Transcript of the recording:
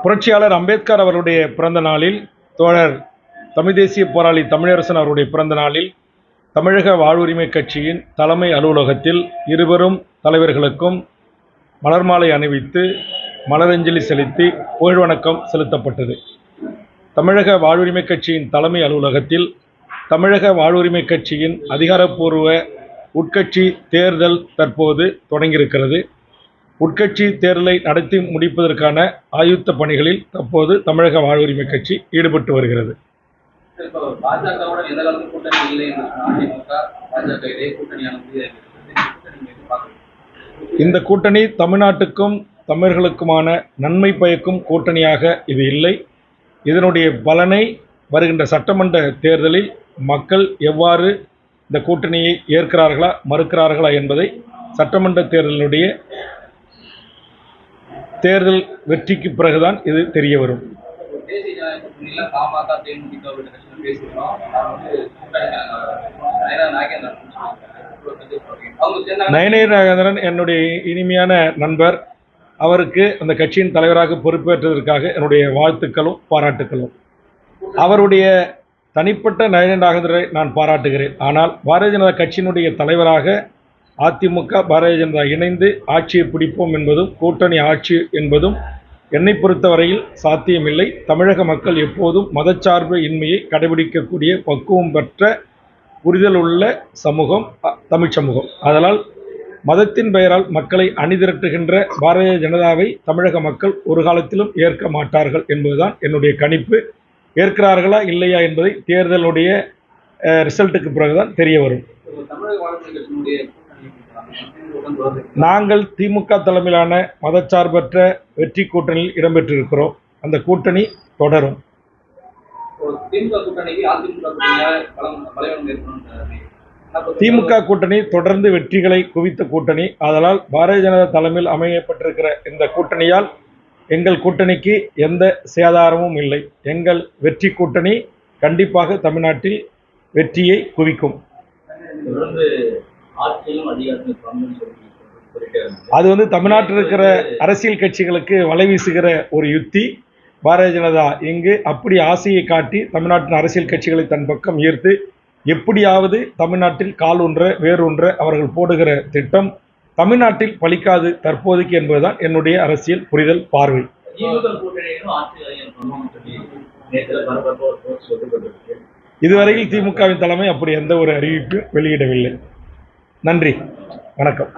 புரட்சியாளர் அம்பேத்கர் அவருடைய பிறந்த நாளில், தோழர் தமிழ் தேசிய போராளி தமிழரசன் அவருடைய பிறந்த நாளில் தமிழக வாழ்வுரிமை கட்சியின் தலைமை அலுவலகத்தில் இருவரும் தலைவர்களுக்கும் மலர் மாலை அணிவித்து மலரஞ்சலி செலுத்தி புகழ் வணக்கம் செலுத்தப்பட்டது. தமிழக வாழ்வுரிமை கட்சியின் தலைமை அலுவலகத்தில் தமிழக வாழ்வுரிமை கட்சியின் அதிகாரப்பூர்வ உட்கட்சி தேர்தல் தற்போது தொடங்கியிருக்கிறது. உட்கட்சி தேர்தலை நடத்தி முடிப்பதற்கான ஆயுத்த பணிகளில் தற்போது தமிழக வாழ்வுரிமை கட்சி ஈடுபட்டு வருகிறது. இந்த கூட்டணி தமிழ்நாட்டுக்கும் தமிழர்களுக்குமான நன்மை பயக்கும் கூட்டணியாக இது இல்லை. இதனுடைய பலனை வருகின்ற சட்டமன்ற தேர்தலில் மக்கள் எவ்வாறு இந்த கூட்டணியை ஏற்கிறார்களா மறுக்கிறார்களா என்பதை சட்டமன்ற தேர்தலினுடைய தேர்தல் வெற்றிக்கு பிறகுதான் இது தெரிய வரும். நயனேர் நாகேந்திரன் என்னுடைய இனிமையான நண்பர். அவருக்கு அந்த கட்சியின் தலைவராக பொறுப்பேற்றதற்காக என்னுடைய வாழ்த்துக்களும் பாராட்டுக்களும். அவருடைய தனிப்பட்ட நயனேர் நாகேந்திரனை நான் பாராட்டுகிறேன். ஆனால் பாரதிய ஜனதா கட்சியினுடைய தலைவராக அதிமுக பாரதிய ஜனதா இணைந்து ஆட்சியை பிடிப்போம் என்பதும் கூட்டணி ஆட்சி என்பதும் என்னை பொறுத்தவரையில் சாத்தியமில்லை. தமிழக மக்கள் எப்போதும் மதச்சார்பு இன்மையை கடைபிடிக்கக்கூடிய பக்குவம் பெற்ற புரிதல் உள்ள சமூகம் தமிழ் சமூகம். அதனால் மதத்தின் பெயரால் மக்களை அணிதிரட்டுகின்ற பாரதிய ஜனதாவை தமிழக மக்கள் ஒரு காலத்திலும் ஏற்க மாட்டார்கள் என்பதுதான் என்னுடைய கணிப்பு. ஏற்கிறார்களா இல்லையா என்பதை தேர்தலுடைய ரிசல்ட்டுக்கு பிறகுதான் தெரிய வரும். நாங்கள் திமுக தலைமையிலான மதச்சார்பற்ற வெற்றி கூட்டணியில் இடம்பெற்றிருக்கிறோம். அந்த கூட்டணி தொடரும். திமுக கூட்டணி தொடர்ந்து வெற்றிகளை குவித்த கூட்டணி. அதனால் பாரதிய ஜனதா தலைமையில் அமையப்பட்டிருக்கிற இந்த கூட்டணியால் எங்கள் கூட்டணிக்கு எந்த சேதாரமும் இல்லை. எங்கள் வெற்றி கூட்டணி கண்டிப்பாக தமிழ்நாட்டில் வெற்றியை குவிக்கும். அது தமிழ்நாட்டில் இருக்கிற அரசியல் கட்சிகளுக்கு வலை வீசுகிற ஒரு யுத்தி. பாரதிய ஜனதா இங்கு அப்படி ஆசையை காட்டி தமிழ்நாட்டின் அரசியல் கட்சிகளை தன் பக்கம் ஈர்த்து எப்படியாவது தமிழ்நாட்டில் கால் ஒன்ற வேறொன்ற அவர்கள் போடுகிற திட்டம் தமிழ்நாட்டில் பலிக்காது தற்போதைக்கு என்பதுதான் என்னுடைய அரசியல் புரிதல் பார்வை. இதுவரையில் திமுகவின் தலைமை அப்படி எந்த ஒரு அறிவிப்பும் வெளியிடவில்லை. நன்றி, வணக்கம்.